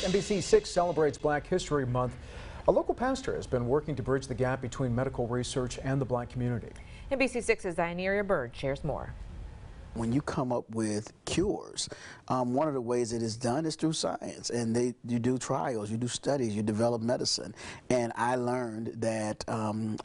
NBC6 celebrates Black History Month. A local pastor has been working to bridge the gap between medical research and the Black community. NBC6's Zainiria Bird shares more. When you come up with cures, one of the ways it is done is through science, and you do trials, you do studies, you develop medicine. And I learned that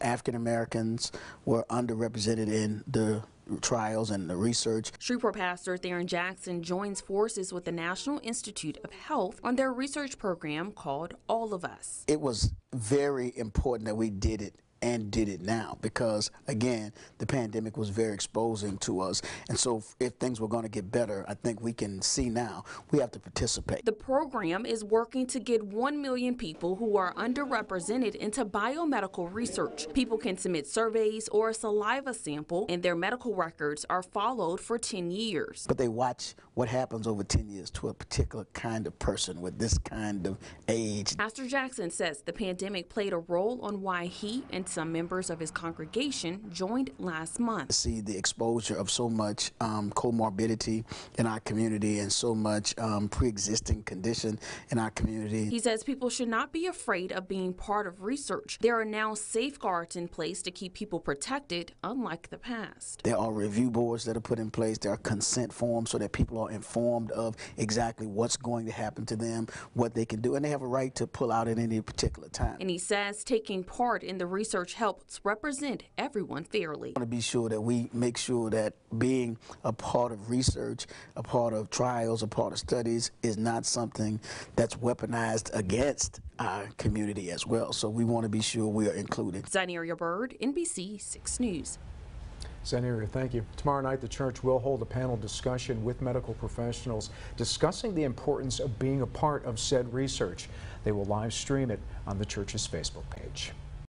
African Americans were underrepresented in the trials and the research. Shreveport pastor Theron Jackson joins forces with the National Institute of Health on their research program called All of Us. It was very important that we did it and did it now because, again, the pandemic was very exposing to us. And so if things were going to get better, I think we can see now we have to participate. The program is working to get 1 million people who are underrepresented into biomedical research. People can submit surveys or a saliva sample, and their medical records are followed for 10 years. But they watch what happens over 10 years to a particular kind of person with this kind of age. Pastor Jackson says the pandemic played a role on why he and some members of his congregation joined last month. See the exposure of so much comorbidity in our community and so much pre-existing condition in our community. He says people should not be afraid of being part of research. There are now safeguards in place to keep people protected, unlike the past. There are review boards that are put in place. There are consent forms so that people are informed of exactly what's going to happen to them, what they can do, and they have a right to pull out at any particular time. And he says taking part in the research helps represent everyone fairly. I want to be sure that we make sure that being a part of research, a part of trials, a part of studies is not something that's weaponized against our community as well. So we want to be sure we are included. Zainiria Bird, NBC6 News. Zainiria, thank you. Tomorrow night, the church will hold a panel discussion with medical professionals discussing the importance of being a part of said research. They will live stream it on the church's Facebook page.